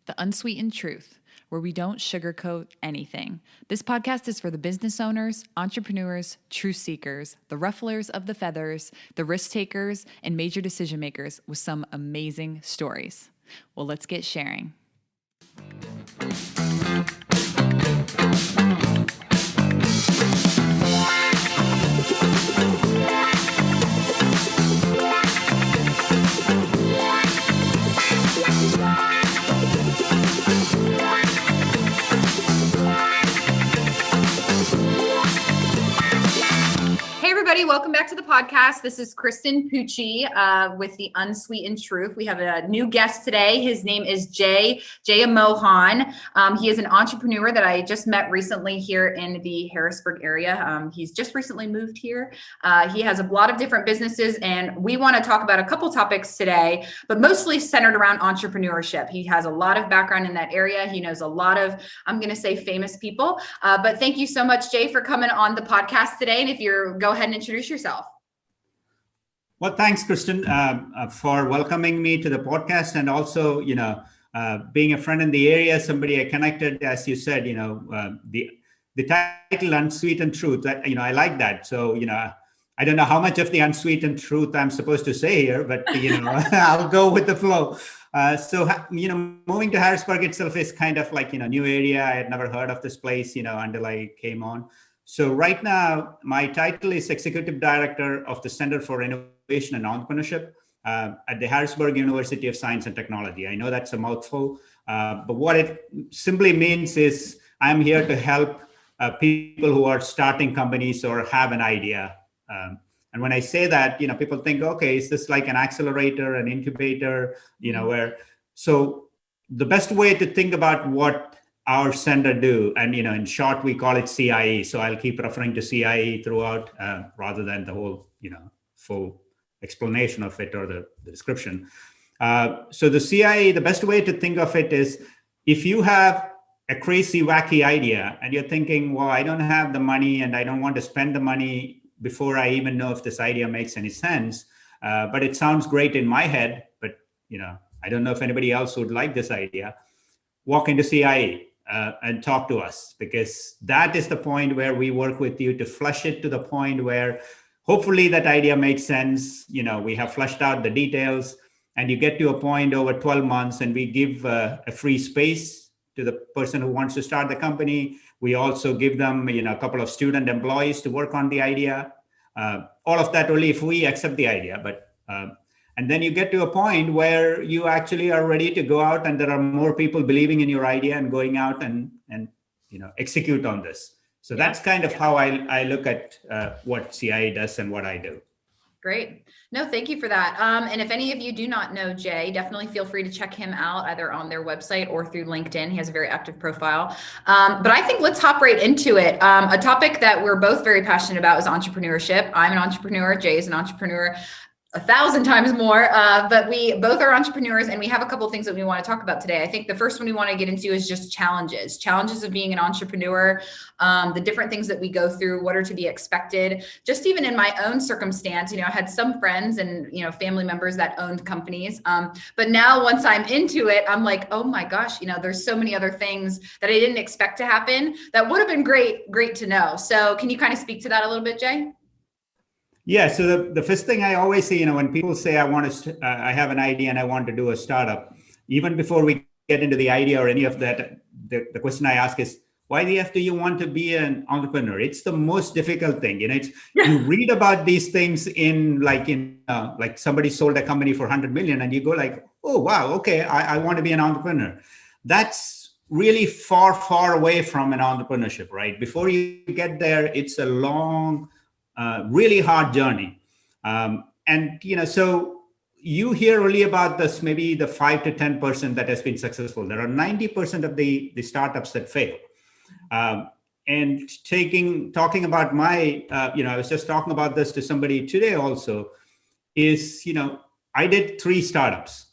The Unsweetened Truth, where we don't sugarcoat anything. This podcast is for the business owners, entrepreneurs, truth seekers, the rufflers of the feathers, the risk takers, and major decision makers with some amazing stories. Well, let's get sharing. Hey everybody, welcome back to the podcast. This is Kristen Pucci with the Unsweetened Truth. We have a new guest today. His name is Jayamohan. He is an entrepreneur that I just met recently here in the Harrisburg area. He's just recently moved here. He has a lot of different businesses, and we want to talk about a couple topics today, but mostly centered around entrepreneurship. He has a lot of background in that area. He knows a lot of, I'm going to say, famous people. But thank you so much, Jay, for coming on the podcast today. And if you're go ahead and introduce yourself. Well, thanks, Kristen, for welcoming me to the podcast, and also, being a friend in the area, somebody I connected, as you said, the title "Unsweetened Truth." That I like that. So I don't know how much of the unsweetened truth I'm supposed to say here, but I'll go with the flow. Moving to Harrisburg itself is kind of like new area. I had never heard of this place, until I came on. So right now, my title is Executive Director of the Center for Innovation and Entrepreneurship at the Harrisburg University of Science and Technology. I know that's a mouthful, but what it simply means is I'm here to help people who are starting companies or have an idea. And when I say that, people think, okay, is this like an accelerator, an incubator, so the best way to think about what our center do, and in short, we call it CIE. So I'll keep referring to CIE throughout, rather than the whole, full explanation of it or the description. So the CIE, the best way to think of it is, if you have a crazy, wacky idea, and you're thinking, well, I don't have the money, and I don't want to spend the money before I even know if this idea makes any sense, but it sounds great in my head, but I don't know if anybody else would like this idea. Walk into CIE. And talk to us, because that is the point where we work with you to flush it to the point where hopefully that idea makes sense. We have flushed out the details, and you get to a point over 12 months, and we give a free space to the person who wants to start the company. We also give them, a couple of student employees to work on the idea. All of that only if we accept the idea, but and then you get to a point where you actually are ready to go out, and there are more people believing in your idea and going out and execute on this. So that's kind of how I look at what CIE does and what I do. Great. No, thank you for that. And if any of you do not know Jay, definitely feel free to check him out either on their website or through LinkedIn. He has a very active profile. But I think let's hop right into it. A topic that we're both very passionate about is entrepreneurship. I'm an entrepreneur. Jay is an entrepreneur. 1,000 times more, but we both are entrepreneurs, and we have a couple of things that we want to talk about today. I think the first one we want to get into is just challenges of being an entrepreneur, the different things that we go through, what are to be expected. Just even in my own circumstance, I had some friends and family members that owned companies, but now once I'm into it, I'm like, oh my gosh, there's so many other things that I didn't expect to happen that would have been great to know. So can you kind of speak to that a little bit, Jay? Yeah. So the first thing I always say, when people say I have an idea and I want to do a startup, even before we get into the idea or any of that, the question I ask is, why do you want to be an entrepreneur? It's the most difficult thing. You read about these things in like somebody sold a company for 100 million, and you go like, oh wow, okay, I want to be an entrepreneur. That's really far away from an entrepreneurship, right? Before you get there, it's a long, really hard journey. So you hear only about this, maybe the 5 to 10% that has been successful. There are 90% of the startups that fail. And talking about my, I was just talking about this to somebody today also, is, I did 3 startups.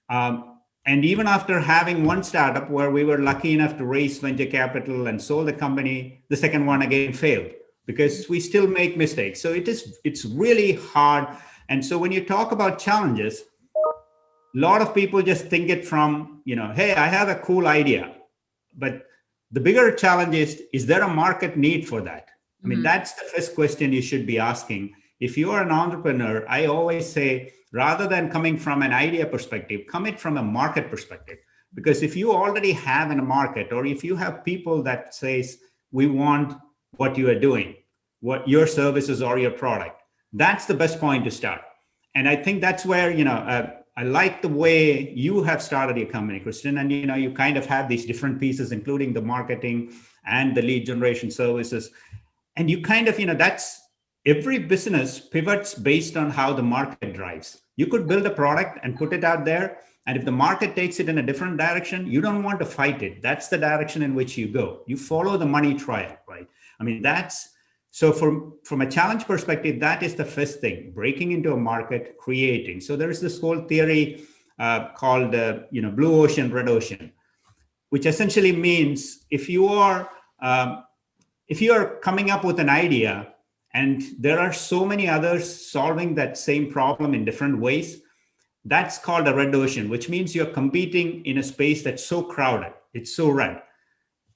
And even after having one startup where we were lucky enough to raise venture capital and sold the company, the second one again failed, because we still make mistakes. So it's really hard. And so when you talk about challenges, lot of people just think it from, hey, I have a cool idea. But the bigger challenge is there a market need for that? I mean, that's the first question you should be asking. If you are an entrepreneur, I always say, rather than coming from an idea perspective, come it from a market perspective. Because if you already have in a market, or if you have people that says, we want what you are doing, what your services or your product, that's the best point to start. And I think that's where, I like the way you have started your company, Kristen, and you kind of have these different pieces, including the marketing and the lead generation services. And you kind of, that's every business pivots based on how the market drives. You could build a product and put it out there. And if the market takes it in a different direction, you don't want to fight it. That's the direction in which you go. You follow the money trail, right? I mean, so from a challenge perspective, that is the first thing, breaking into a market, creating. So there is this whole theory called, blue ocean, red ocean, which essentially means if you are coming up with an idea and there are so many others solving that same problem in different ways, that's called a red ocean, which means you're competing in a space that's so crowded, it's so red.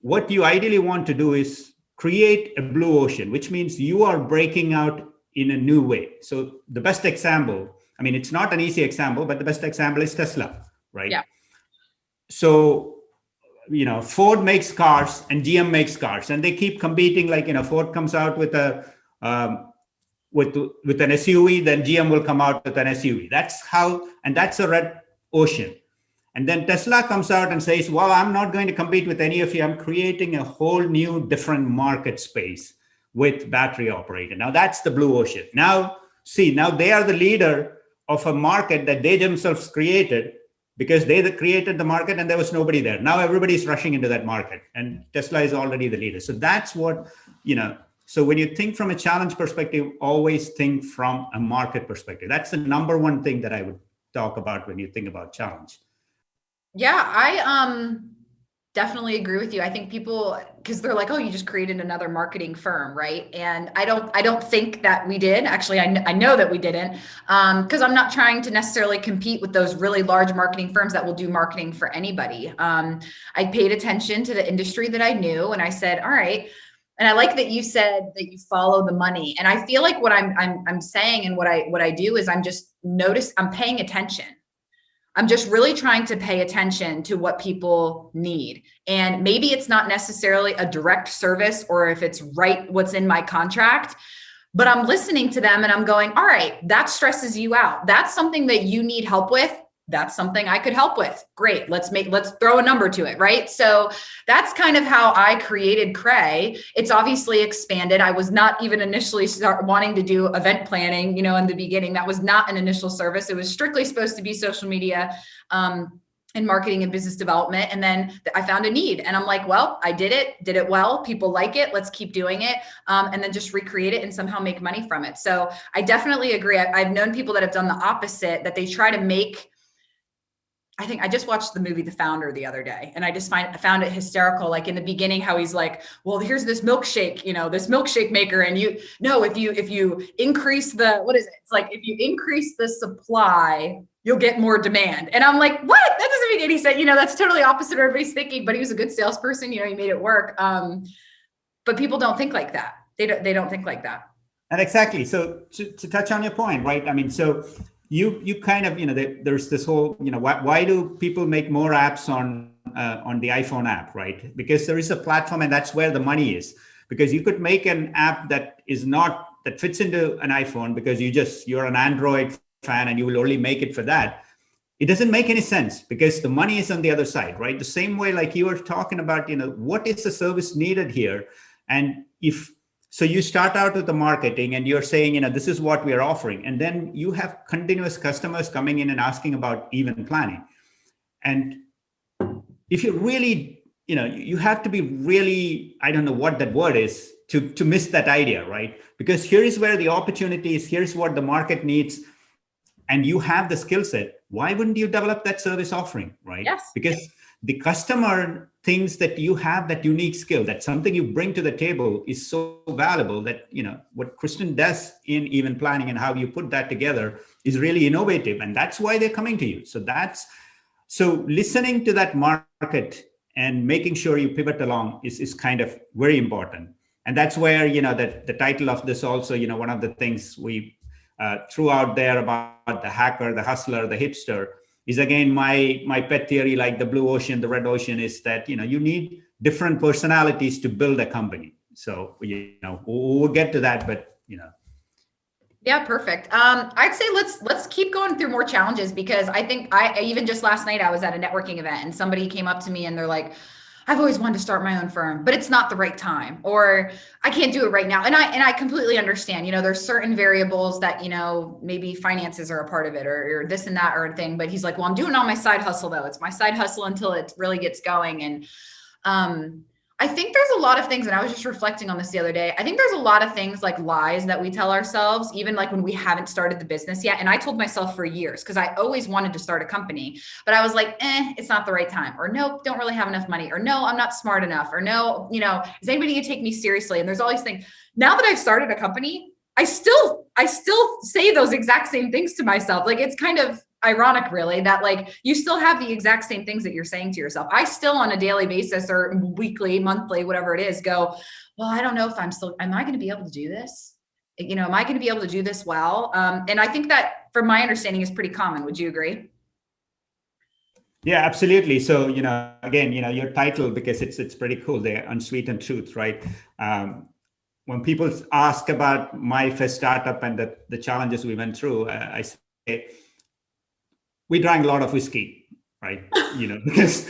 What you ideally want to do is create a blue ocean, which means you are breaking out in a new way. So the best example, I mean, it's not an easy example, but the best example is Tesla, right? Yeah. So, Ford makes cars and GM makes cars, and they keep competing. Like, Ford comes out with with an SUV, then GM will come out with an SUV. That's a red ocean. And then Tesla comes out and says, well, I'm not going to compete with any of you. I'm creating a whole new different market space with battery operated. Now that's the blue ocean. Now they are the leader of a market that they themselves created, because they created the market and there was nobody there. Now everybody's rushing into that market and Tesla is already the leader. So that's what, so when you think from a challenge perspective, always think from a market perspective. That's the number one thing that I would talk about when you think about challenge. Yeah, I definitely agree with you. I think people, because they're like, oh, you just created another marketing firm, right? And I don't think that we did. Actually, I know that we didn't, because I'm not trying to necessarily compete with those really large marketing firms that will do marketing for anybody. I paid attention to the industry that I knew, and I said, all right. And I like that you said that you follow the money. And I feel like what I'm saying and what I do is I'm paying attention. I'm just really trying to pay attention to what people need. And maybe it's not necessarily a direct service, or if it's right, what's in my contract, but I'm listening to them and I'm going, all right, that stresses you out. That's something that you need help with. That's something I could help with. Great. Let's throw a number to it. Right. So that's kind of how I created Cray. It's obviously expanded. I was not even initially wanting to do event planning, in the beginning. That was not an initial service. It was strictly supposed to be social media, and marketing and business development. And then I found a need and I'm like, well, I did it well. People like it. Let's keep doing it. And then just recreate it and somehow make money from it. So I definitely agree. I've known people that have done the opposite, that they try to make, I think I just watched the movie The Founder the other day, and I just found it hysterical. Like in the beginning, how he's like, well, here's this milkshake, this milkshake maker. And if you increase it's like, if you increase the supply, you'll get more demand. And I'm like, what? That doesn't make any sense. That's totally opposite of everybody's thinking, but he was a good salesperson. He made it work. But people don't think like that. They don't think like that. And exactly. So to touch on your point, right? I mean, so you kind of, there's this whole, why do people make more apps on the iPhone app, right? Because there is a platform, and that's where the money is. Because you could make an app that fits into an iPhone because you're an Android fan and you will only make it for that. It doesn't make any sense because the money is on the other side, right? The same way, like you were talking about, what is the service needed here? And so you start out with the marketing and you're saying, this is what we are offering. And then you have continuous customers coming in and asking about event planning. And if you really, you have to be really, I don't know what that word is, to miss that idea, right? Because here is where the opportunity is, here's what the market needs, and you have the skill set. Why wouldn't you develop that service offering, right? Yes. Because the customer thinks that you have that unique skill, that something you bring to the table is so valuable that, what Kristen does in event planning and how you put that together is really innovative, and that's why they're coming to you. So listening to that market and making sure you pivot along is kind of very important. And that's where, the title of this also, one of the things we threw out there about the hacker, the hustler, the hipster is, again, my pet theory, like the blue ocean, the red ocean, is that, you need different personalities to build a company. So, we'll get to that, but, Yeah, perfect. I'd say let's keep going through more challenges, because I think I even just last night I was at a networking event and somebody came up to me and they're like, I've always wanted to start my own firm, but it's not the right time, or I can't do it right now. And I completely understand, there's certain variables that, maybe finances are a part of it, or this and that or a thing. But he's like, well, I'm doing all my side hustle though. It's my side hustle until it really gets going. And I think there's a lot of things, and I was just reflecting on this the other day. I think there's a lot of things like lies that we tell ourselves, even like when we haven't started the business yet. And I told myself for years, because I always wanted to start a company, but I was like, it's not the right time, or nope, don't really have enough money, or no, I'm not smart enough, or no, is anybody gonna take me seriously? And there's all these things. Now that I've started a company, I still say those exact same things to myself. Like, it's kind of ironic, really, that like you still have the exact same things that you're saying to yourself. I still, on a daily basis or weekly, monthly, whatever it is, go, well, I don't know if am I going to be able to do this? Am I going to be able to do this well? And I think that, from my understanding, is pretty common. Would you agree? Yeah, absolutely. So, again, your title, because it's pretty cool, the Unsweetened Truth, right? When people ask about my first startup and the challenges we went through, I say, we drank a lot of whiskey, right? Because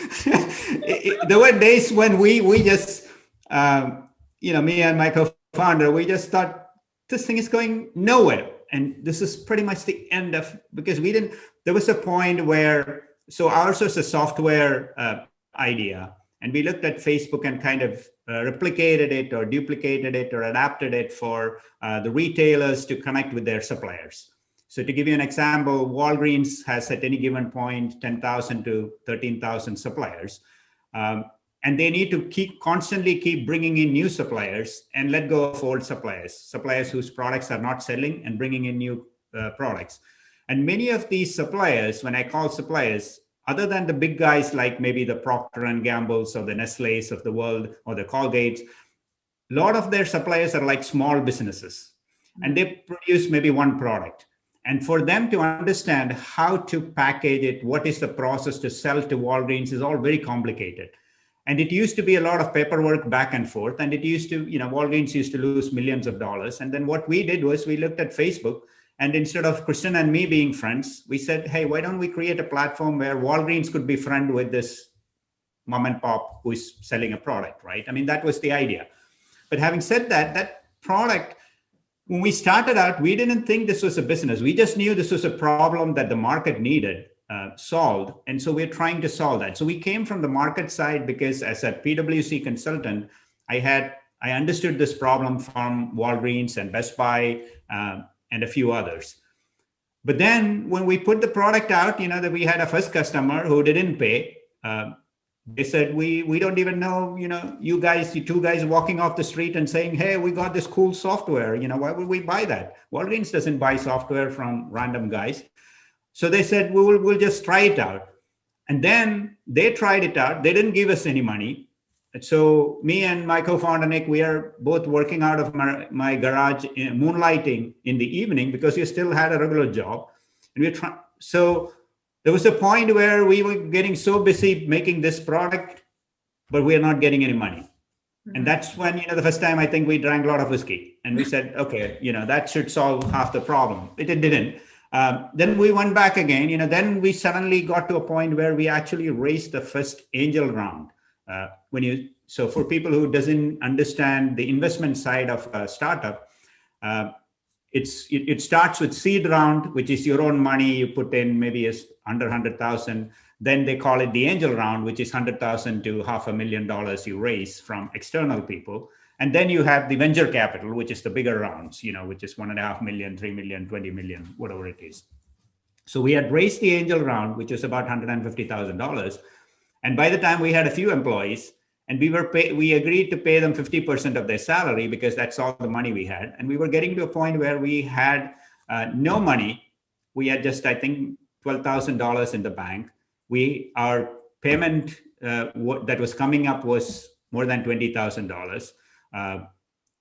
there were days when we just, me and my co-founder, we just thought this thing is going nowhere. And this is pretty much the end of, because there was a point where, so ours was a software idea. And we looked at Facebook and kind of replicated it or duplicated it or adapted it for the retailers to connect with their suppliers. So to give you an example, Walgreens has at any given point 10,000 to 13,000 suppliers. And they need to constantly keep bringing in new suppliers and let go of old suppliers whose products are not selling, and bringing in new products. And many of these suppliers, when I call suppliers, other than the big guys like maybe the Procter and Gamble's or the Nestle's of the world or the Colgate's, a lot of their suppliers are like small businesses, and they produce maybe one product. And for them to understand how to package it, what is the process to sell to Walgreens, is all very complicated. And it used to be a lot of paperwork back and forth. And it used to, Walgreens used to lose millions of dollars. And then what we did was we looked at Facebook, and instead of Kristen and me being friends, we said, hey, why don't we create a platform where Walgreens could be friend with this mom and pop who is selling a product, right? I mean, that was the idea. But having said that, that product, when we started out, we didn't think this was a business. We just knew this was a problem that the market needed solved. And so we're trying to solve that. So we came from the market side because, as a PwC consultant, I understood this problem from Walgreens and Best Buy and a few others. But then when we put the product out, that we had a first customer who didn't pay. They said, we don't even know, you two guys walking off the street and saying, hey, we got this cool software. Why would we buy that? Walgreens doesn't buy software from random guys. So they said, we'll just try it out. And then they tried it out. They didn't give us any money. So me and my co-founder, Nick, we are both working out of my garage, moonlighting in the evening, because we still had a regular job. And we're trying. So there was a point where we were getting so busy making this product, but we're not getting any money. Mm-hmm. And that's when, the first time I think we drank a lot of whiskey, and we said, okay, that should solve half the problem. It didn't. Then we went back again, then we suddenly got to a point where we actually raised the first angel round. So for people who doesn't understand the investment side of a startup, it starts with seed round, which is your own money. You put in maybe under 100,000. Then they call it the angel round, which is 100,000 to $500,000 you raise from external people. And then you have the venture capital, which is the bigger rounds, which is 1.5 million, 3 million, 20 million, whatever it is. So we had raised the angel round, which was about $150,000. And by the time we had a few employees, and we agreed to pay them 50% of their salary, because that's all the money we had. And we were getting to a point where we had no money, we had just, I think, $12,000 in the bank. Our payment that was coming up was more than $20,000.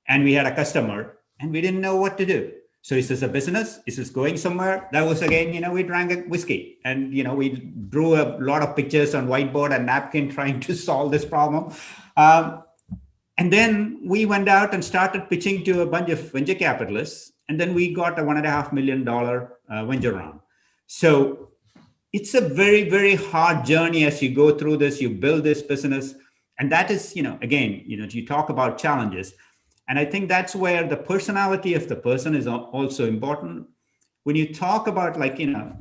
And we had a customer and we didn't know what to do. So is this a business? Is this going somewhere? That was again, we drank a whiskey and, we drew a lot of pictures on whiteboard and napkin trying to solve this problem. And then we went out and started pitching to a bunch of venture capitalists. And then we got a $1.5 million venture round. So it's a very, very hard journey as you go through this, you build this business. And that is, again, you talk about challenges. And I think that's where the personality of the person is also important. When you talk about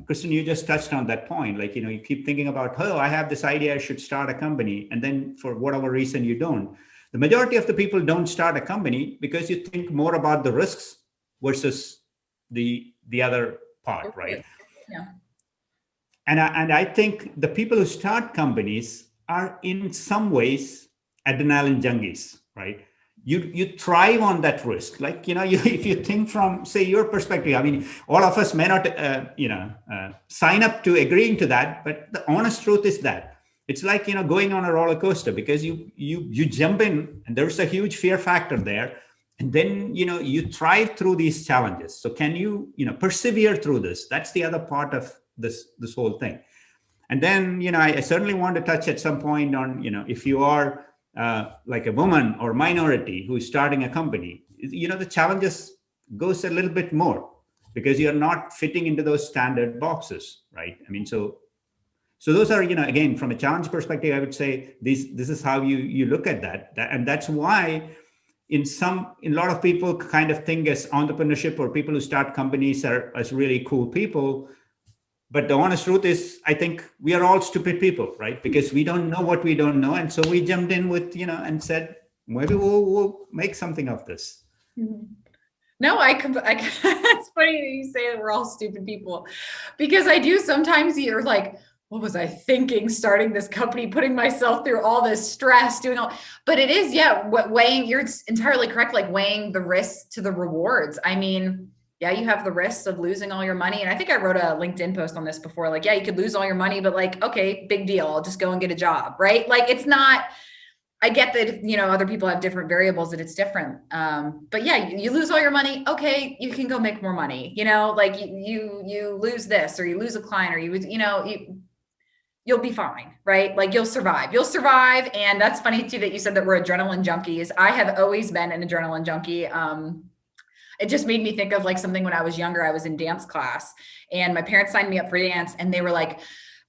Kristen, you just touched on that point. You keep thinking about, oh, I have this idea, I should start a company. And then for whatever reason you don't. The majority of the people don't start a company because you think more about the risks versus the other part, right? Yeah. And I think the people who start companies are in some ways adrenaline junkies, right? You thrive on that risk. If you think from, say, your perspective, I mean, all of us may not, sign up to agreeing to that, but the honest truth is that it's like, going on a roller coaster because you jump in and there's a huge fear factor there. And then, you thrive through these challenges. So can you, persevere through this? That's the other part of this whole thing. And then, I certainly want to touch at some point on, if you are like a woman or minority who's starting a company, the challenges goes a little bit more because you're not fitting into those standard boxes, right? I mean, so those are, again, from a challenge perspective, I would say this is how you look at that. And that's why in a lot of people kind of think as entrepreneurship or people who start companies are as really cool people. But the honest truth is, I think we are all stupid people, right? Because we don't know what we don't know. And so we jumped in with, and said, maybe we'll make something of this. No, it's funny that you say that we're all stupid people because I do sometimes you're like, what was I thinking starting this company, putting myself through all this stress, but it is, weighing, you're entirely correct. Like weighing the risks to the rewards. I mean, yeah, you have the risks of losing all your money. And I think I wrote a LinkedIn post on this before, you could lose all your money, but okay, big deal. I'll just go and get a job, right? It's not, I get that, other people have different variables that it's different. But yeah, you lose all your money. Okay. You can go make more money, you lose this, or you lose a client, or you'll be fine, right? You'll survive. And that's funny too, that you said that we're adrenaline junkies. I have always been an adrenaline junkie. It just made me think of something when I was younger. I was in dance class and my parents signed me up for dance and they were like,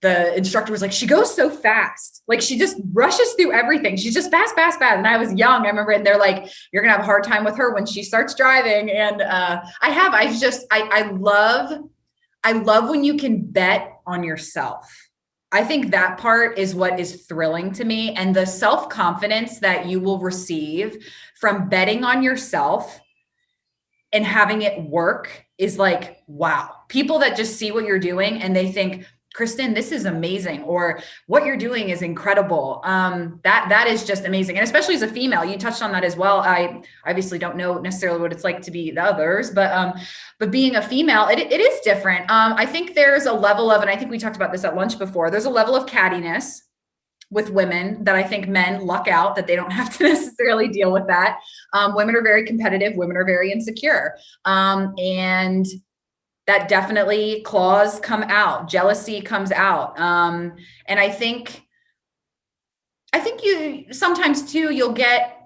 the instructor was like, she goes so fast. She just rushes through everything. She's just fast. And I was young. I remember, and they're like, you're going to have a hard time with her when she starts driving. And I love when you can bet on yourself. I think that part is what is thrilling to me. And the self-confidence that you will receive from betting on yourself and having it work is wow. People that just see what you're doing and they think, Kristen, this is amazing, or what you're doing is incredible. That is just amazing. And especially as a female, you touched on that as well. I obviously don't know necessarily what it's like to be the others, but being a female, it is different. I think there's a level of, and I think we talked about this at lunch before, there's a level of cattiness with women that I think men luck out that they don't have to necessarily deal with that. Women are very competitive. Women are very insecure. And that definitely claws come out, jealousy comes out. And I think you sometimes too, you'll get,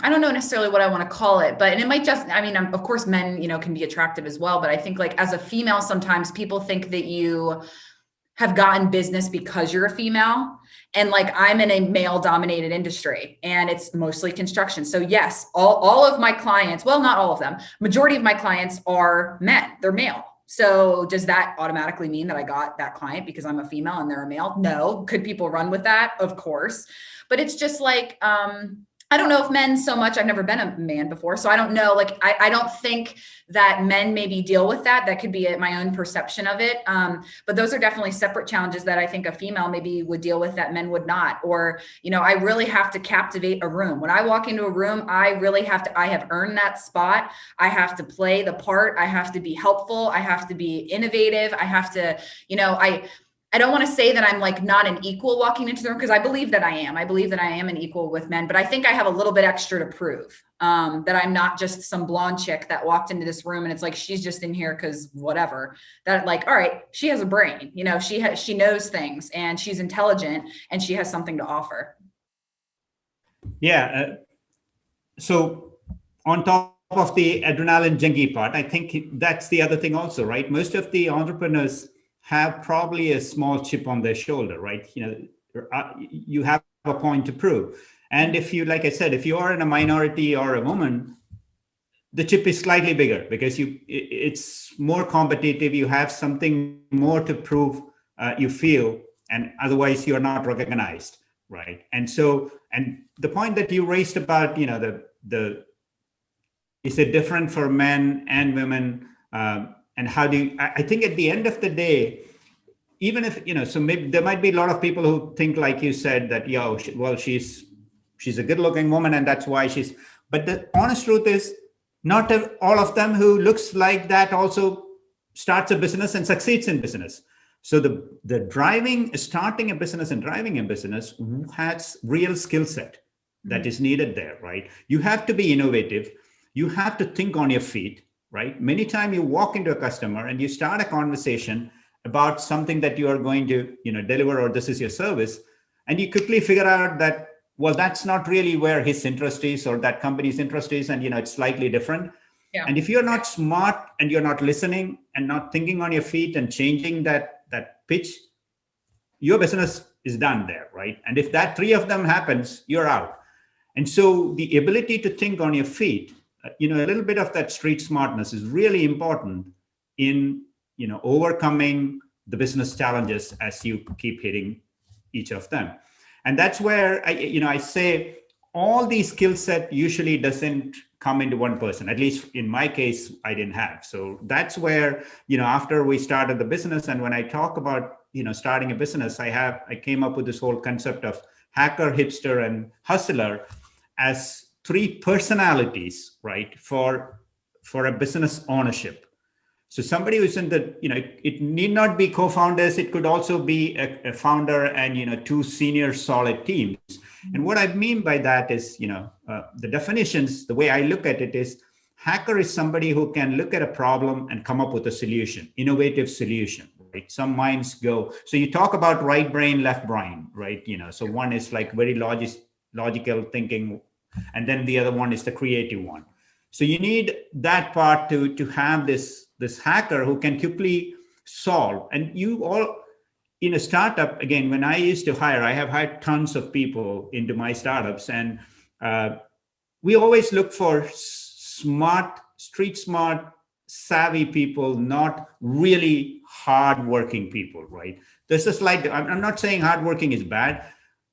I don't know necessarily what I want to call it, but, and it might just, I mean, of course men, can be attractive as well. But I think as a female, sometimes people think that you have gotten business because you're a female. And I'm in a male dominated industry and it's mostly construction. So yes, all of my clients, well, not all of them, majority of my clients are men, they're male. So does that automatically mean that I got that client because I'm a female and they're a male? No. Could people run with that? Of course. But it's just I I don't know if men so much, I've never been a man before, so I don't know. Like, I don't think that men maybe deal with that. That could be my own perception of it. But those are definitely separate challenges that I think a female maybe would deal with that men would not. Or, I really have to captivate a room. When I walk into a room, I have earned that spot. I have to play the part. I have to be helpful. I have to be innovative. I have to, I don't want to say that I'm like not an equal walking into the room, because I believe that I am. I believe that I am an equal with men, but I think I have a little bit extra to prove, that I'm not just some blonde chick that walked into this room and it's like, she's just in here because whatever. That, like, all right, she has a brain, she knows things and she's intelligent and she has something to offer. Yeah. So on top of the adrenaline junkie part, I think that's the other thing also, right? Most of the entrepreneurs have probably a small chip on their shoulder, right? You have a point to prove. And if you, like I said, if you are in a minority or a woman, the chip is slightly bigger because it's more competitive. You have something more to prove, you feel, and otherwise you're not recognized, right? And the point that you raised about, is it different for men and women? And how do you, I think at the end of the day, even if, so maybe there might be a lot of people who think, like you said, that, she's a good looking woman and that's why but the honest truth is not all of them who looks like that also starts a business and succeeds in business. So the starting a business and driving a business has real skill set that is needed there, right? You have to be innovative. You have to think on your feet. Right? Many times you walk into a customer and you start a conversation about something that you are going to, deliver, or this is your service. And you quickly figure out that, well, that's not really where his interest is or that company's interest is. And, it's slightly different. Yeah. And if you're not smart and you're not listening and not thinking on your feet and changing that pitch, your business is done there, right? And if that three of them happens, you're out. And so the ability to think on your feet, a little bit of that street smartness is really important in, overcoming the business challenges as you keep hitting each of them. And that's where I say all these skill set usually doesn't come into one person. At least in my case, I didn't have. So that's where, after we started the business, and when I talk about, starting a business, I came up with this whole concept of hacker, hipster, and hustler as three personalities, right, for a business ownership. So somebody who's in the, it need not be co-founders. It could also be a founder and, two senior solid teams. And what I mean by that is, the definitions, the way I look at it is, hacker is somebody who can look at a problem and come up with a solution, innovative solution, right? Some minds go, so you talk about right brain, left brain, right? So one is like very logical thinking, and then the other one is the creative one. So you need that part to have this hacker who can quickly solve. And you all in a startup, again, when I used to hire, I have hired tons of people into my startups, and we always look for smart, street smart, savvy people, not really hardworking people, right? There's a slight, I'm not saying hardworking is bad,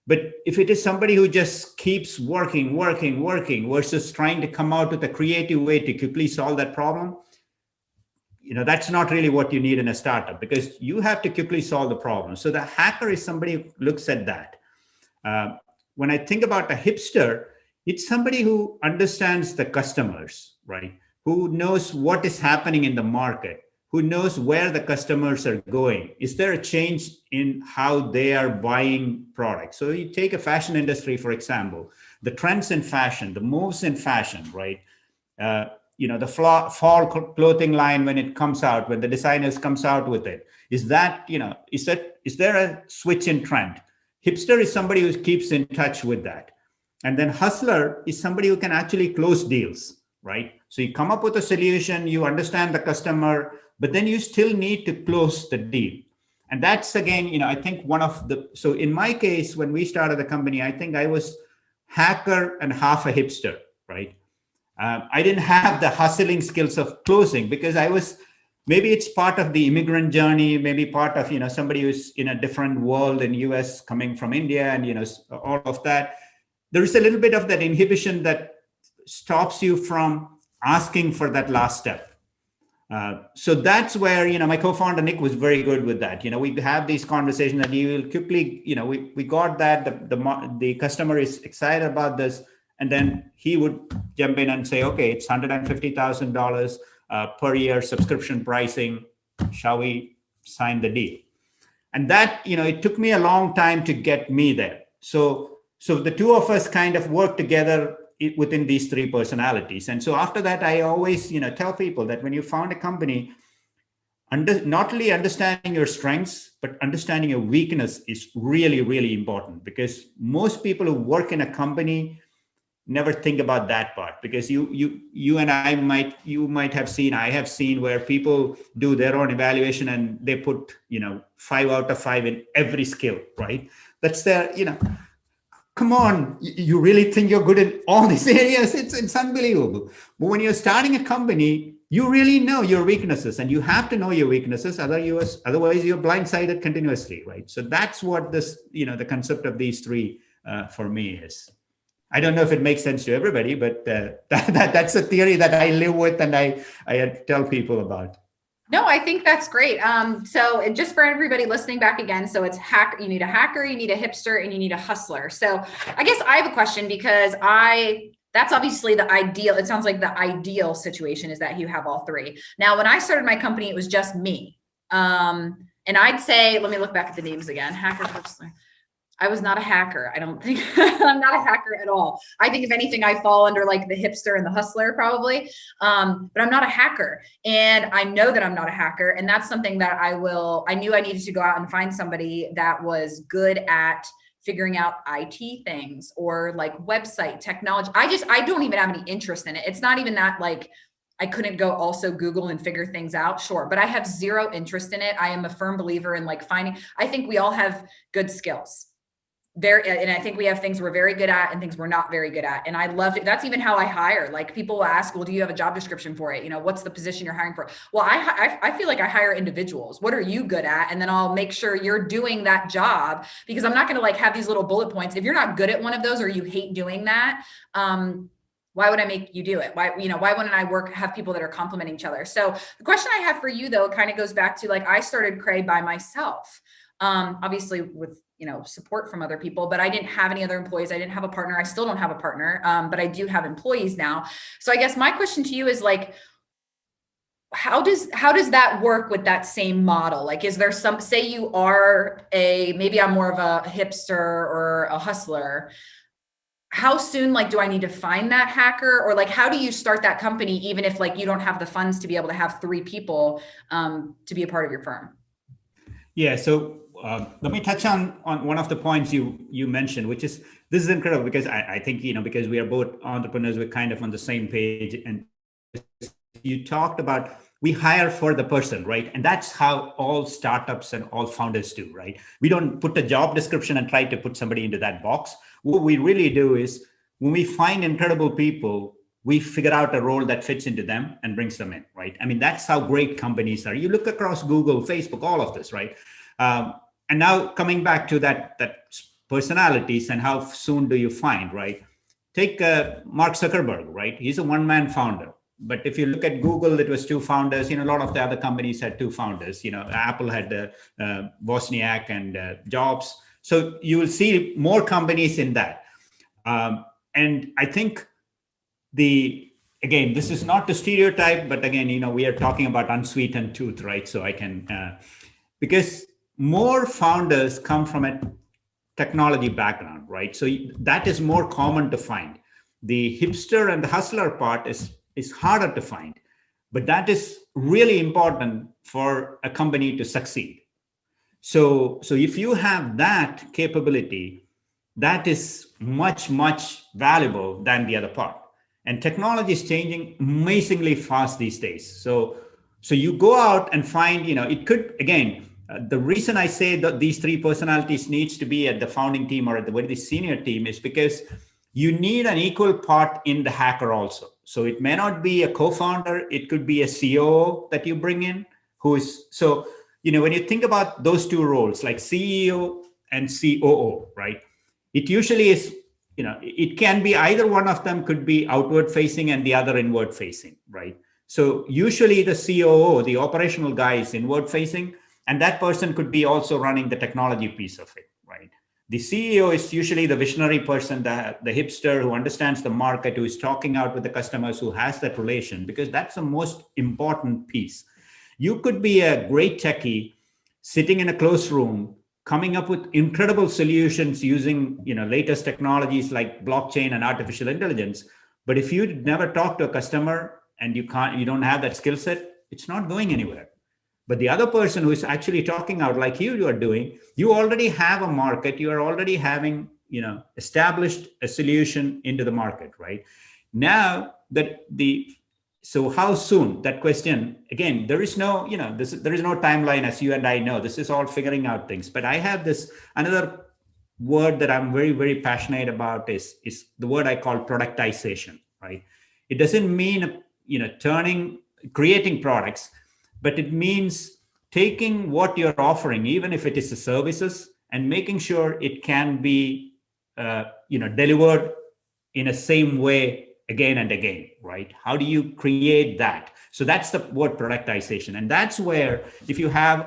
but if it is somebody who just keeps working versus trying to come out with a creative way to quickly solve that problem, that's not really what you need in a startup, because you have to quickly solve the problem. So the hacker is somebody who looks at that. When I think about a hipster, it's somebody who understands the customers, right? Who knows what is happening in the market, who knows where the customers are going. Is there a change in how they are buying products? So you take a fashion industry, for example, the trends in fashion, the moves in fashion, right? The fall clothing line, when it comes out, when the designers comes out with it, is there a switch in trend? Hipster is somebody who keeps in touch with that. And then hustler is somebody who can actually close deals, right? So you come up with a solution, you understand the customer, but then you still need to close the deal. And that's, again, I think so in my case, when we started the company, I think I was hacker and half a hipster, right? I didn't have the hustling skills of closing, because maybe it's part of the immigrant journey, maybe part of, somebody who's in a different world in US coming from India and, all of that. there is a little bit of that inhibition that stops you from asking for that last step. So that's where, my co-founder Nick was very good with that. We have these conversations and you will quickly, we got that the customer is excited about this, and then he would jump in and say, okay, it's $150,000 per year subscription pricing. Shall we sign the deal? And that, it took me a long time to get me there. So the two of us kind of worked together within these three personalities. And so after that, I always, tell people that when you found a company, not only understanding your strengths, but understanding your weakness is really, really important, because most people who work in a company never think about that part, because you and I might have seen, I have seen where people do their own evaluation and they put, 5 out of 5 in every skill, right? That's their, come on, you really think you're good in all these areas? It's unbelievable. But when you're starting a company, you really know your weaknesses, and you have to know your weaknesses. Otherwise you're blindsided continuously, right? So that's what this, the concept of these three for me is. I don't know if it makes sense to everybody, but that's a theory that I live with and I tell people about. No, I think that's great. So just for everybody listening back again, so it's you need a hacker, you need a hipster, and you need a hustler. So I guess I have a question, because that's obviously the ideal. It sounds like the ideal situation is that you have all three. Now, when I started my company, it was just me. And I'd say, let me look back at the names again. Hacker, hipster. I was not a hacker. I don't think I'm not a hacker at all. I think if anything, I fall under like the hipster and the hustler probably. But I'm not a hacker, and I know that I'm not a hacker. And that's something that I knew I needed to go out and find somebody that was good at figuring out IT things or like website technology. I don't even have any interest in it. It's not even that like I couldn't go also Google and figure things out. Sure. But I have zero interest in it. I am a firm believer in like I think we all have good skills. And I think we have things we're very good at and things we're not very good at. And I love it. That's even how I hire. Like people will ask, well, do you have a job description for it? What's the position you're hiring for? Well, I feel like I hire individuals. What are you good at? And then I'll make sure you're doing that job, because I'm not going to like have these little bullet points. If you're not good at one of those or you hate doing that, why would I make you do it? Why wouldn't I have people that are complementing each other? So the question I have for you though, kind of goes back to like, I started Cray by myself, obviously with, support from other people, but I didn't have any other employees. I didn't have a partner. I still don't have a partner, but I do have employees now. So I guess my question to you is like, how does that work with that same model? Like, is there say you are maybe I'm more of a hipster or a hustler. How soon, like, do I need to find that hacker, or like, how do you start that company, even if like you don't have the funds to be able to have 3 people to be a part of your firm? Yeah. So let me touch on one of the points you mentioned, which is, this is incredible, because I think, because we are both entrepreneurs, we're kind of on the same page. And you talked about, we hire for the person, right? And that's how all startups and all founders do, right? We don't put a job description and try to put somebody into that box. What we really do is, when we find incredible people, we figure out a role that fits into them and brings them in, right? I mean, that's how great companies are. You look across Google, Facebook, all of this, right? And now coming back to that personalities and how soon do you find, right? Take Mark Zuckerberg, right? He's a one-man founder. But if you look at Google, it was 2 founders. A lot of the other companies had 2 founders. Apple had Wozniak and Jobs. So you will see more companies in that. And I think again, this is not the stereotype, but again, we are talking about unsweetened tooth, right? So I can, because more founders come from a technology background, right? So that is more common to find. The hipster and the hustler part is harder to find, but that is really important for a company to succeed. So if you have that capability, that is much, much valuable than the other part. And technology is changing amazingly fast these days. So you go out and find, it could, again, the reason I say that these 3 personalities needs to be at the founding team or at the very senior team is because you need an equal part in the hacker also. So it may not be a co-founder, it could be a CEO that you bring in when you think about those 2 roles, like CEO and COO, right? It usually is, it can be either one of them could be outward facing and the other inward facing, right? So usually the COO, the operational guy, is inward facing, and that person could be also running the technology piece of it, right? The CEO is usually the visionary person, the hipster who understands the market, who is talking out with the customers, who has that relation, because that's the most important piece. You could be a great techie sitting in a closed room, coming up with incredible solutions using latest technologies like blockchain and artificial intelligence. But if you never talk to a customer and you don't have that skill set, it's not going anywhere. But the other person who is actually talking out like you are doing, you already have a market, you are already having established a solution into the market, right? Now that so how soon, that question again, there is no there is no timeline, as you and I know. This is all figuring out things. But I have this another word that I'm very, very passionate about is the word I call productization, right? It doesn't mean creating products, but it means taking what you're offering, even if it is a services, and making sure it can be delivered in a same way again and again, right? How do you create that? So that's the word productization. And that's where, if you have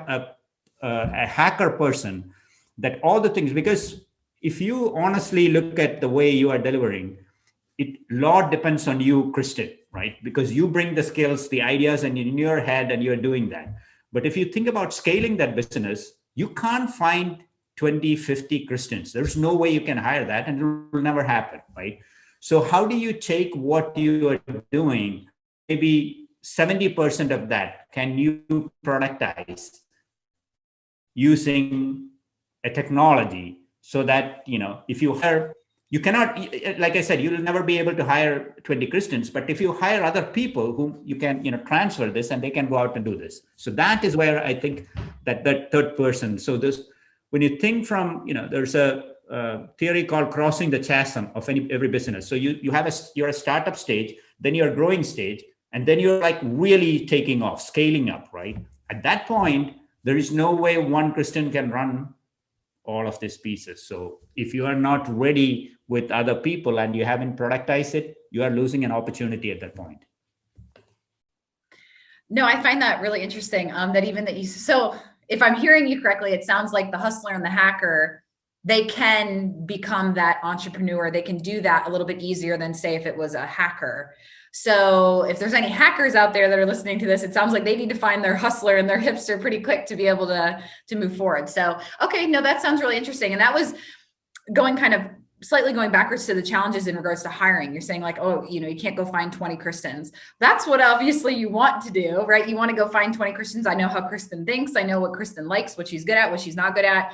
a hacker person, that all the things, because if you honestly look at the way you are delivering, it lot depends on you, Kristen, right? Because you bring the skills, the ideas, and in your head, and you're doing that. But if you think about scaling that business, you can't find 20, 50 Christians. There's no way you can hire that, and it will never happen, right? So how do you take what you are doing, maybe 70% of that, can you productize using a technology so that, if you hire, you cannot, like I said, you'll never be able to hire 20 Christians, but if you hire other people whom you can, transfer this and they can go out and do this. So that is where I think that third person. So when you think from, there's a theory called crossing the chasm of every business. So you're a startup stage, then you're a growing stage, and then you're like really taking off, scaling up, right? At that point, there is no way one Christian can run all of these pieces. So if you are not ready with other people and you haven't productized it, you are losing an opportunity at that point. No, I find that really interesting. So if I'm hearing you correctly, it sounds like the hustler and the hacker, they can become that entrepreneur. They can do that a little bit easier than, say, if it was a hacker. So if there's any hackers out there that are listening to this, it sounds like they need to find their hustler and their hipster pretty quick to be able to move forward. So, okay, no, that sounds really interesting. And that was slightly going backwards to the challenges in regards to hiring. You're saying like, oh, you can't go find 20 Christians. That's what obviously you want to do, right? You want to go find 20 Christians. I know how Kristen thinks. I know what Kristen likes, what she's good at, what she's not good at.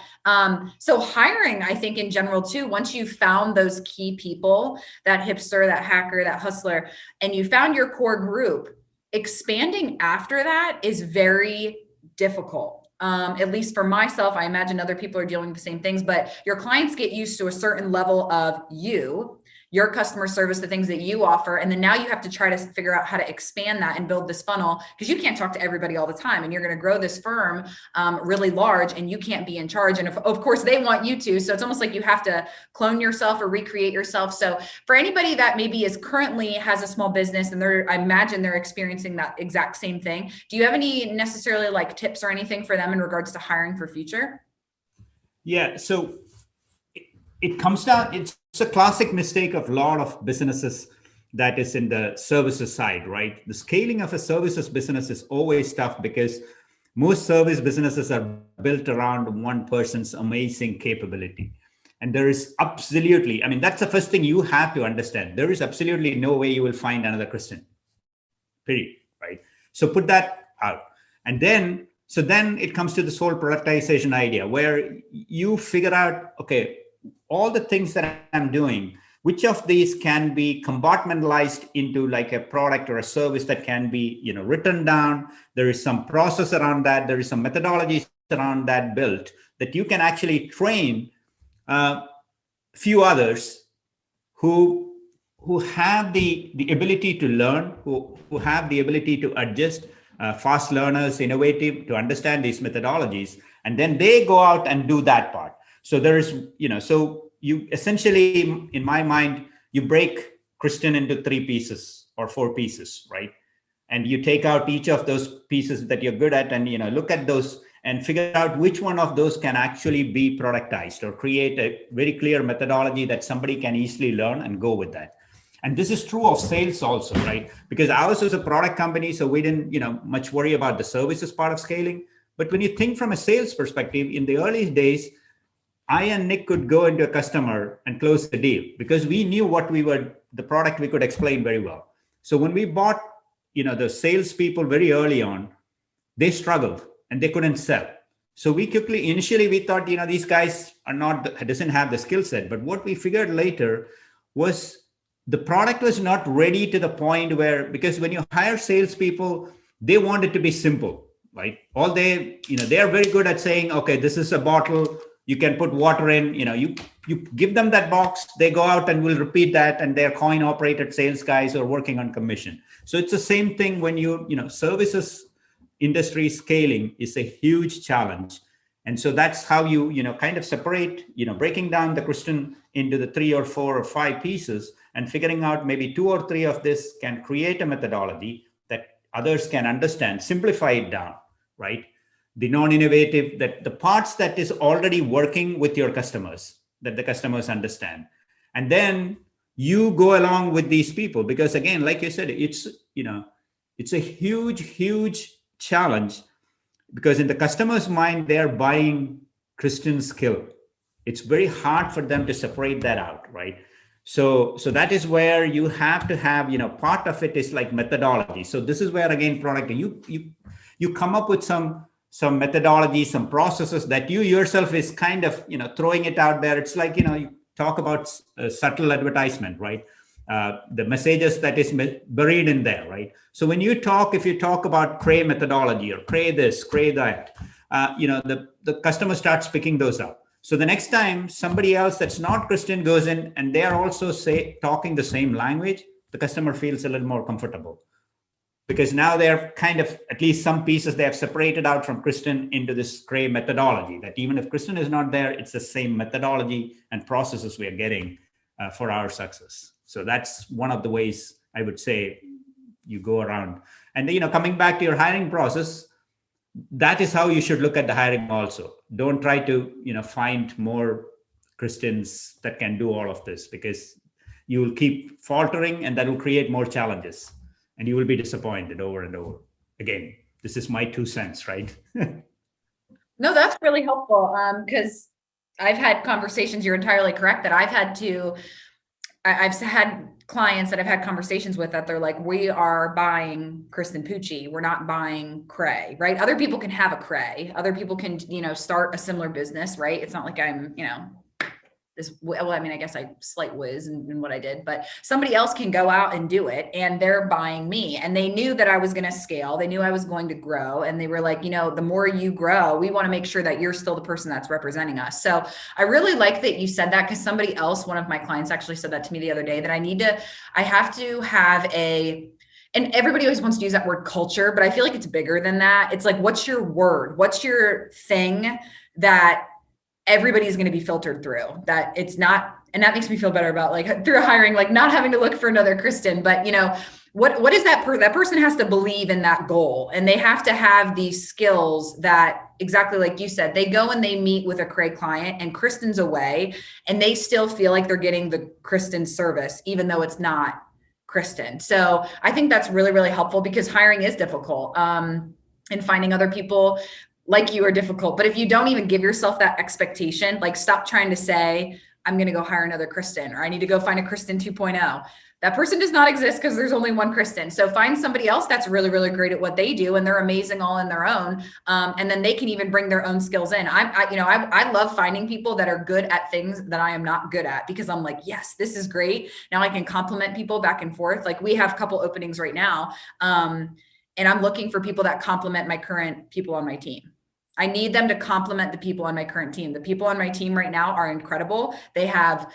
So hiring, I think in general too, once you've found those key people, that hipster, that hacker, that hustler, and you found your core group, expanding after that is very difficult. At least for myself, I imagine other people are dealing with the same things, but your clients get used to a certain level of your customer service, the things that you offer. And then now you have to try to figure out how to expand that and build this funnel, because you can't talk to everybody all the time, and you're going to grow this firm really large, and you can't be in charge. And of course they want you to, so it's almost like you have to clone yourself or recreate yourself. So for anybody that maybe currently has a small business and I imagine they're experiencing that exact same thing, do you have any necessarily like tips or anything for them in regards to hiring for future? Yeah. So it comes down, it's a classic mistake of a lot of businesses that is in the services side, right? The scaling of a services business is always tough because most service businesses are built around one person's amazing capability. And there is absolutely, that's the first thing you have to understand. There is absolutely no way you will find another Christian, period, right? So put that out. And then it comes to this whole productization idea where you figure out, okay, all the things that I'm doing, which of these can be compartmentalized into like a product or a service that can be, written down. There is some process around that. There is some methodologies around that built that you can actually train a few others who have the ability to learn, who have the ability to adjust, fast learners, innovative, to understand these methodologies. And then they go out and do that part. So there is, so you essentially, in my mind, you break Kristen into 3 pieces or 4 pieces, right? And you take out each of those pieces that you're good at, and look at those and figure out which one of those can actually be productized or create a very clear methodology that somebody can easily learn and go with that. And this is true of sales also, right? Because ours was a product company, so we didn't much worry about the services part of scaling. But when you think from a sales perspective, in the early days, I and Nick could go into a customer and close the deal because we knew the product we could explain very well. So when we bought the salespeople very early on, they struggled and they couldn't sell. So initially we thought, these guys doesn't have the skill set. But what we figured later was the product was not ready to the point where, because when you hire salespeople, they want it to be simple, right? They are very good at saying, okay, this is a bottle, you can put water in, you give them that box, they go out and will repeat that, and they're coin operated sales guys or working on commission. So it's the same thing when services industry scaling is a huge challenge. And so that's how you kind of separate, breaking down the Kristen into the 3 or 4 or 5 pieces and figuring out maybe 2 or 3 of this can create a methodology that others can understand, simplify it down, right? The non-innovative, that the parts that is already working with your customers, that the customers understand. And then you go along with these people, because again, like you said, it's a huge challenge, because in the customer's mind, they're buying Kristen's skill. It's very hard for them to separate that out, right? So that is where you have to have, part of it is like methodology. So this is where, again, product, you come up with some methodology, some processes that you yourself is kind of, throwing it out there. It's like, you talk about subtle advertisement, right? The messages that is buried in there, right? So when if you talk about Cray methodology or Cray this, Cray that, the customer starts picking those up. So the next time somebody else that's not Kristen goes in and they're also talking the same language, the customer feels a little more comfortable, because now they're kind of, at least some pieces they have separated out from Kristen into this Cray methodology, that even if Kristen is not there, it's the same methodology and processes we are getting for our success. So that's one of the ways I would say you go around. And coming back to your hiring process, that is how you should look at the hiring also. Don't try to find more Kristens that can do all of this, because you will keep faltering and that will create more challenges and you will be disappointed over and over. Again, this is my 2 cents, right? No, that's really helpful, because I've had conversations, you're entirely correct, that I've had clients that I've had conversations with that they're like, we are buying Kristen Pucci, we're not buying Cray, right? Other people can have a Cray. Other people can, start a similar business, right? It's not like I'm, I guess I slight whiz in what I did, but somebody else can go out and do it and they're buying me, and they knew that I was going to scale. They knew I was going to grow. And they were like, the more you grow, we want to make sure that you're still the person that's representing us. So I really like that you said that, because somebody else, one of my clients actually said that to me the other day, that I have to have and everybody always wants to use that word culture, but I feel like it's bigger than that. It's like, what's your word? What's your thing that everybody's going to be filtered through, that it's not, and that makes me feel better about like through hiring, like not having to look for another Kristen, but what is that that person has to believe in that goal, and they have to have these skills that, exactly like you said, they go and they meet with a Cray client and Kristen's away and they still feel like they're getting the Kristen service, even though it's not Kristen. So I think that's really, really helpful, because hiring is difficult. And finding other people like you are difficult. But if you don't even give yourself that expectation, like stop trying to say, I'm going to go hire another Kristen, or I need to go find a Kristen 2.0. That person does not exist, because there's only one Kristen. So find somebody else that's really, really great at what they do, and they're amazing all in their own. And then they can even bring their own skills in. I love finding people that are good at things that I am not good at, because I'm like, yes, this is great. Now I can compliment people back and forth. Like we have a couple openings right now. And I'm looking for people that complement my current people on my team. I need them to complement the people on my current team. The people on my team right now are incredible. They have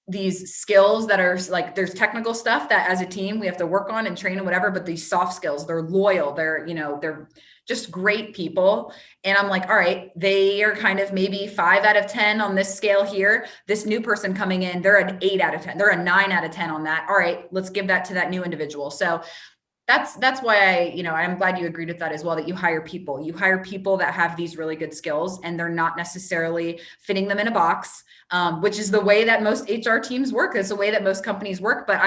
these skills that are like, there's technical stuff that as a team we have to work on and train and whatever, but these soft skills, they're loyal, they're, they're just great people. And I'm like, all right, they are kind of maybe 5 out of 10 on this scale here. This new person coming in, they're an 8 out of 10. They're a 9 out of 10 on that. All right, let's give that to that new individual. So that's why I'm glad you agreed with that as well, that you hire people that have these really good skills, and they're not necessarily fitting them in a box, which is the way that most HR teams work. It's the way that most companies work. But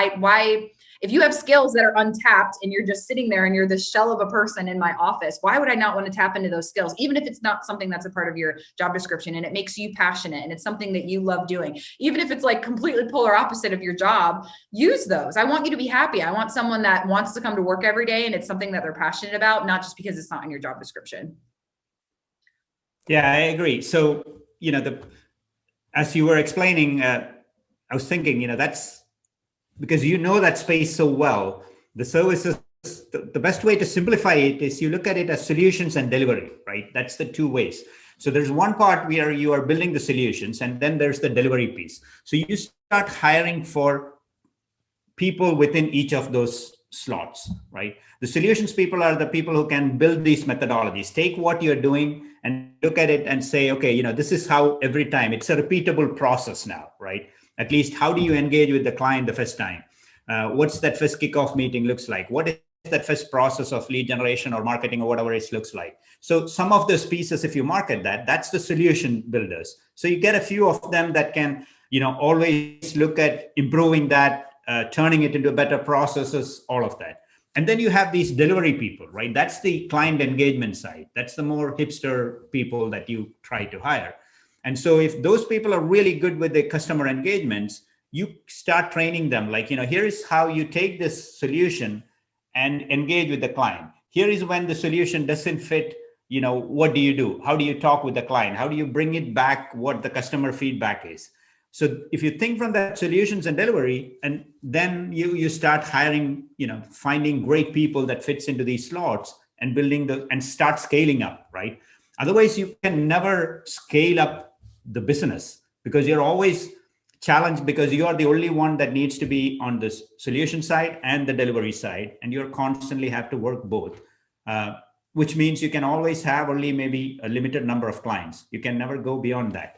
if you have skills that are untapped and you're just sitting there and you're the shell of a person in my office, why would I not want to tap into those skills? Even if it's not something that's a part of your job description and it makes you passionate and it's something that you love doing, even if it's like completely polar opposite of your job, use those. I want you to be happy. I want someone that wants to come to work every day and it's something that they're passionate about, not just because it's not in your job description. Yeah, I agree. So, as you were explaining, I was thinking, that's because that space so well. The services, the best way to simplify it is you look at it as solutions and delivery, right? That's the two ways. So there's one part where you are building the solutions, and then there's the delivery piece. So you start hiring for people within each of those slots, right? The solutions people are the people who can build these methodologies, take what you're doing and look at it and say, okay, this is how every time it's a repeatable process now, right? At least how do you engage with the client the first time? What's that first kickoff meeting looks like? What is that first process of lead generation or marketing or whatever it looks like? So some of those pieces, if you market that's the solution builders. So you get a few of them that can, always look at improving that, turning it into better processes, all of that. And then you have these delivery people, right? That's the client engagement side. That's the more hipster people that you try to hire. And so if those people are really good with the customer engagements, you start training them like, here is how you take this solution and engage with the client. Here is when the solution doesn't fit, what do you do? How do you talk with the client? How do you bring it back what the customer feedback is? So if you think from that solutions and delivery, and then you start hiring, finding great people that fits into these slots and building and start scaling up, right? Otherwise, you can never scale up the business because you're always challenged because you are the only one that needs to be on the solution side and the delivery side. And you're constantly have to work both, which means you can always have only maybe a limited number of clients. You can never go beyond that.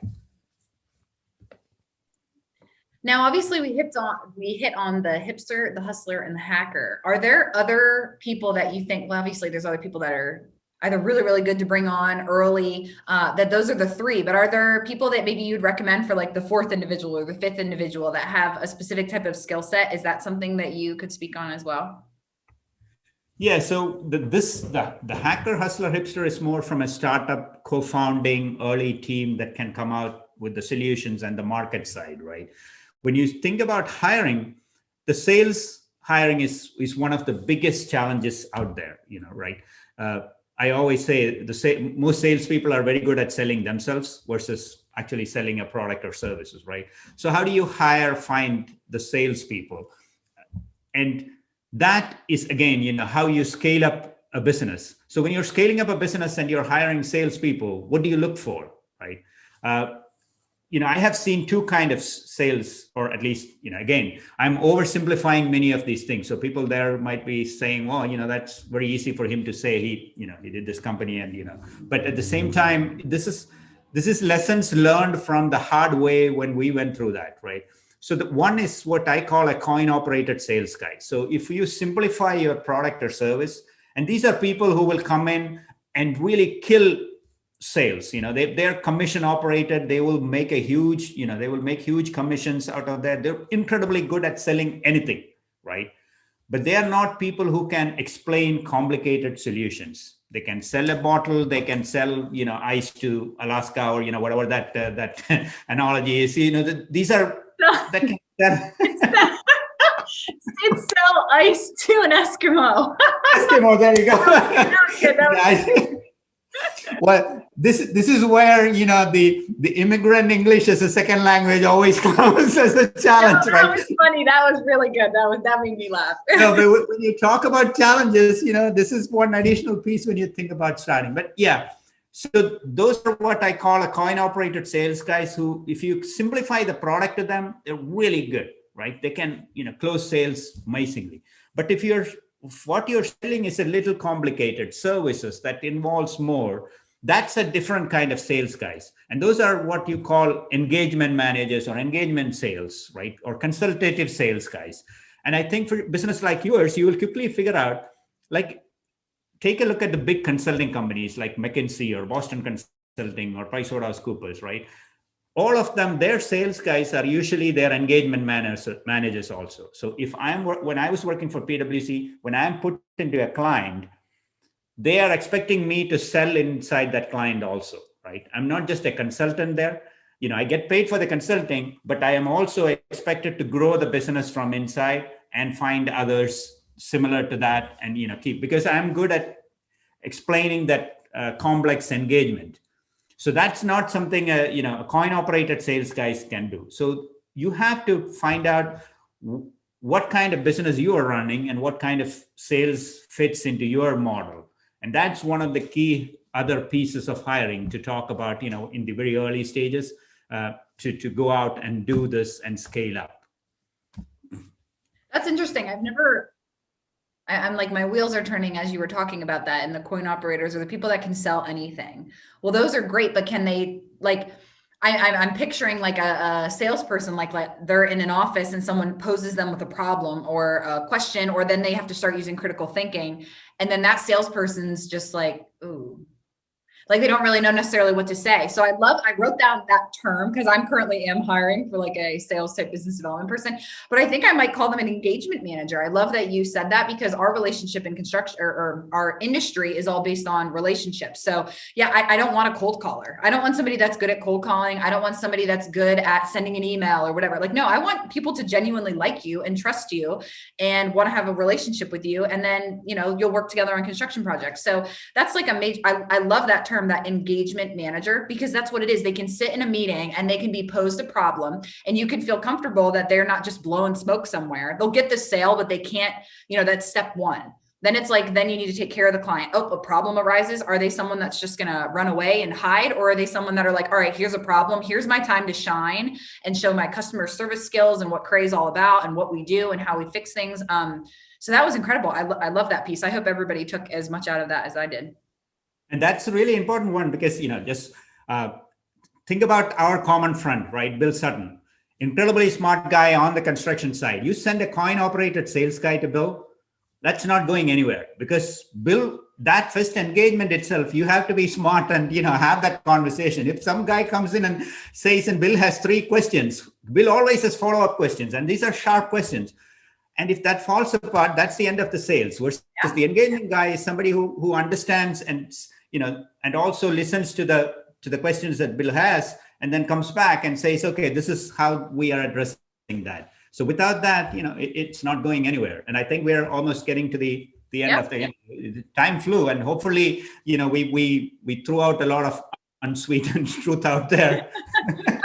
Now, obviously, we hit on the hipster, the hustler, and the hacker. Are there other people that you think, well, obviously there's other people that are either really, really good to bring on early, that those are the 3, but are there people that maybe you'd recommend for like the 4th individual or the 5th individual that have a specific type of skill set? Is that something that you could speak on as well? Yeah, so the hacker, hustler, hipster is more from a startup co-founding early team that can come out with the solutions and the market side, right? When you think about hiring, the sales hiring is one of the biggest challenges out there, right? I always say most salespeople are very good at selling themselves versus actually selling a product or services, right? So how do you find the salespeople? And that is, again, how you scale up a business. So when you're scaling up a business and you're hiring salespeople, what do you look for, right? I have seen 2 kind of sales, or at least, again, I'm oversimplifying many of these things. So people there might be saying, well, that's very easy for him to say he did this company and, but at the same time, this is lessons learned from the hard way when we went through that, right? So the one is what I call a coin operated sales guy. So if you simplify your product or service, and these are people who will come in and really kill sales, they're commission operated, they will make huge commissions out of that. They're incredibly good at selling anything, right? But they are not people who can explain complicated solutions. They can sell a bottle, they can sell ice to Alaska, or whatever that analogy is. These are that can It's sell ice to an Eskimo. Eskimo, there you go. That was good. That was Well, this is where the immigrant English as a second language always comes as a challenge, that right? was funny. That was really good. That made me laugh. No, but when you talk about challenges, this is one additional piece when you think about starting. But yeah, So those are what I call a coin-operated sales guys who, if you simplify the product to them, they're really good, right? They can, close sales amazingly. But if what you're selling is a little complicated services that involves more, that's a different kind of sales guys. And those are what you call engagement managers or engagement sales, right? Or consultative sales guys. And I think for business like yours, you will quickly figure out, like, take a look at the big consulting companies like McKinsey or Boston Consulting or PricewaterhouseCoopers, right? All of them, their sales guys are usually their engagement managers also. So when I was working for PwC, when I'm put into a client, they are expecting me to sell inside that client also, right? I'm not just a consultant there. I get paid for the consulting, but I am also expected to grow the business from inside and find others similar to that, and because I'm good at explaining that complex engagement. So that's not something a coin operated sales guys can do. So you have to find out what kind of business you are running and what kind of sales fits into your model. And that's one of the key other pieces of hiring to talk about, in the very early stages, to go out and do this and scale up. That's interesting. I'm like, my wheels are turning as you were talking about that. And the coin operators are the people that can sell anything. Well, those are great, but can they, like, I'm picturing like a salesperson, like they're in an office and someone poses them with a problem or a question, or then they have to start using critical thinking. And then that salesperson's just like, ooh, like they don't really know necessarily what to say. So I wrote down that term because I'm currently am hiring for like a sales type business development person, but I think I might call them an engagement manager. I love that you said that because our relationship in construction or our industry is all based on relationships. So yeah, I don't want a cold caller. I don't want somebody that's good at cold calling. I don't want somebody that's good at sending an email or whatever. Like, no, I want people to genuinely like you and trust you and want to have a relationship with you. And then, you'll work together on construction projects. So that's like a major, I love that term, that engagement manager, because that's what it is. They can sit in a meeting and they can be posed a problem and you can feel comfortable that they're not just blowing smoke somewhere. They'll get the sale, but they can't, that's step one. Then it's like, then you need to take care of the client. Oh, a problem arises. Are they someone that's just going to run away and hide? Or are they someone that are like, all right, here's a problem. Here's my time to shine and show my customer service skills and what Cray's all about and what we do and how we fix things. So that was incredible. I love that piece. I hope everybody took as much out of that as I did. And that's a really important one because, just think about our common friend, right? Bill Sutton, incredibly smart guy on the construction side. You send a coin operated sales guy to Bill, that's not going anywhere because Bill, that first engagement itself, you have to be smart and, have that conversation. If some guy comes in and says, and Bill has 3 questions, Bill always has follow-up questions. And these are sharp questions. And if that falls apart, that's the end of the sales. Versus the engagement guy is somebody who understands and, and also listens to the questions that Bill has, and then comes back and says, okay, this is how we are addressing that. So without that, it's not going anywhere. And I think we're almost getting to the end of the time flew. And hopefully, we threw out a lot of unsweetened truth out there.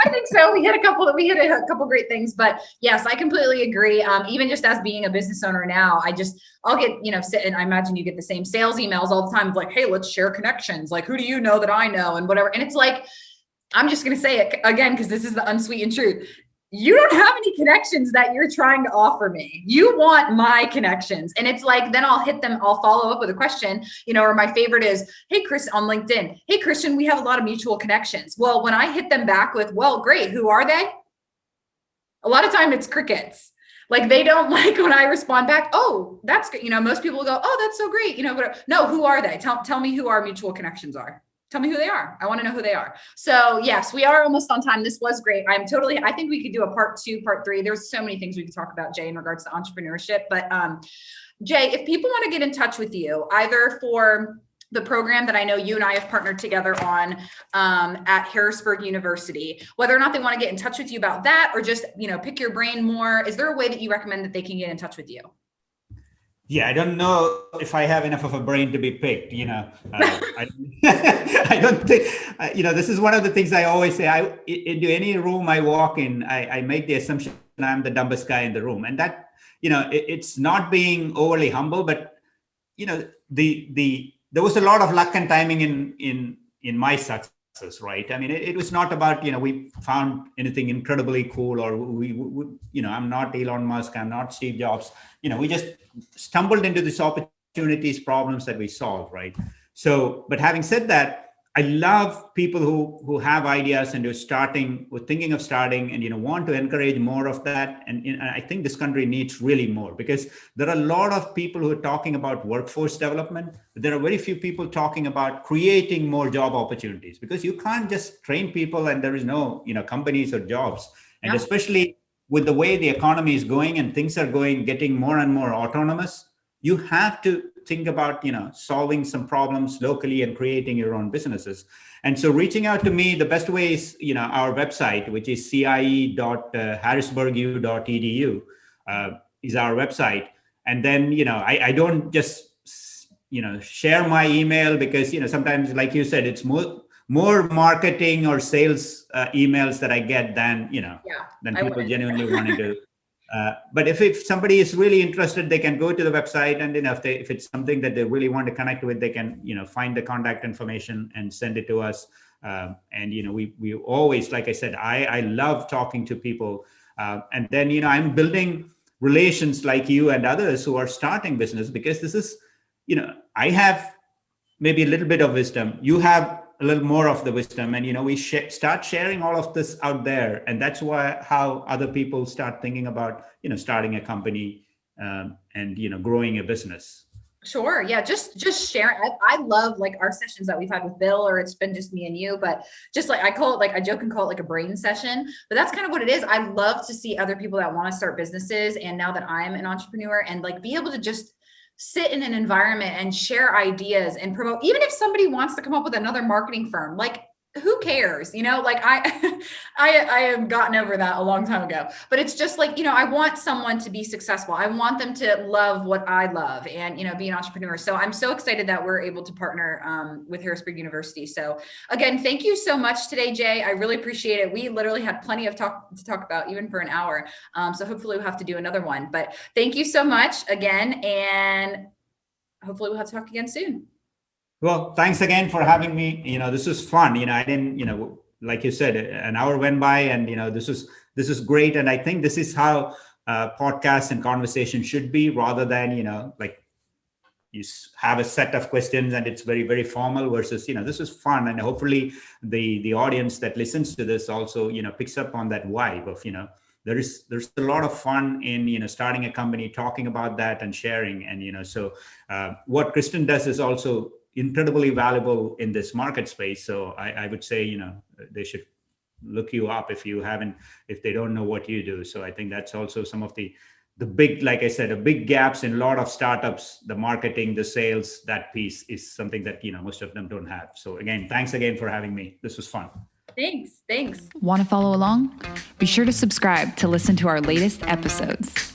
I think so. We hit a couple great things, but yes, I completely agree. Even just as being a business owner now, I'll get, sit and I imagine you get the same sales emails all the time of like, hey, let's share connections. Like, who do you know that I know and whatever. And it's like, I'm just going to say it again, because this is the unsweetened truth. You don't have any connections that you're trying to offer me. You want my connections. And it's like, then I'll hit them. I'll follow up with a question, or my favorite is, hey, Chris on LinkedIn. Hey, Christian, we have a lot of mutual connections. Well, when I hit them back with, well, great. Who are they? A lot of time it's crickets. Like they don't like when I respond back. Oh, that's good. Most people go, oh, that's so great. But no, who are they? Tell me who our mutual connections are. Tell me who they are. I want to know who they are. So yes, we are almost on time. This was great. I think we could do a part 2, part 3. There's so many things we could talk about, Jay, in regards to entrepreneurship. But Jay, if people want to get in touch with you, either for the program that I know you and I have partnered together on at Harrisburg University, whether or not they want to get in touch with you about that, or just, pick your brain more, is there a way that you recommend that they can get in touch with you? Yeah, I don't know if I have enough of a brain to be picked. I don't think, this is one of the things I always say. Into any room I walk in, I make the assumption I'm the dumbest guy in the room. And that, it's not being overly humble, but, there was a lot of luck and timing in in my success, right? I mean, it was not about, we found anything incredibly cool, or I'm not Elon Musk, I'm not Steve Jobs. We just stumbled into these opportunities, problems that we solve, right? So, but having said that, I love people who have ideas and who thinking of starting, and want to encourage more of that. And I think this country needs really more, because there are a lot of people who are talking about workforce development, but there are very few people talking about creating more job opportunities, because you can't just train people and there is no companies or jobs. And Yeah. especially with the way the economy is going and things are getting more and more autonomous, you have to think about solving some problems locally and creating your own businesses. And so reaching out to me, the best way is our website, which is cie.harrisburgu.edu, is our website. And then I don't just share my email, because sometimes, like you said, it's more marketing or sales emails that I get than than people genuinely wanting to. But if somebody is really interested, they can go to the website, and if it's something that they really want to connect with, they can find the contact information and send it to us. And we always, like I said, I love talking to people, and then I'm building relations like you and others who are starting business, because this is I have maybe a little bit of wisdom, you have a little more of the wisdom, and we start sharing all of this out there, and that's how other people start thinking about starting a company, and growing a business. Sure. Yeah. Just sharing. I love like our sessions that we've had with Bill, or it's been just me and you, but just like I joke and call it like a brain session, but that's kind of what it is. I love to see other people that want to start businesses. And now that I'm an entrepreneur, and like be able to just sit in an environment and share ideas and promote, even if somebody wants to come up with another marketing firm, like who cares? Like I have gotten over that a long time ago, but it's just like, I want someone to be successful. I want them to love what I love and, be an entrepreneur. So I'm so excited that we're able to partner with Harrisburg University. So again, thank you so much today, Jay. I really appreciate it. We literally had plenty of to talk about, even for an hour. So hopefully we'll have to do another one, but thank you so much again. And hopefully we'll have to talk again soon. Well, thanks again for having me. This was fun. I didn't, like you said, an hour went by, and this is great. And I think this is how podcasts and conversation should be, rather than like you have a set of questions and it's very, very formal, versus this is fun. And hopefully the audience that listens to this also picks up on that vibe of there's a lot of fun in starting a company, talking about that and sharing. And so what Kristen does is also incredibly valuable in this market space. So I would say they should look you up if they don't know what you do. So I think that's also some of the big, like I said, big gaps in a lot of startups. The marketing, the sales, that piece is something that most of them don't have. So again, thanks again for having me. This was fun. Thanks. Want to follow along? Be sure to subscribe to listen to our latest episodes.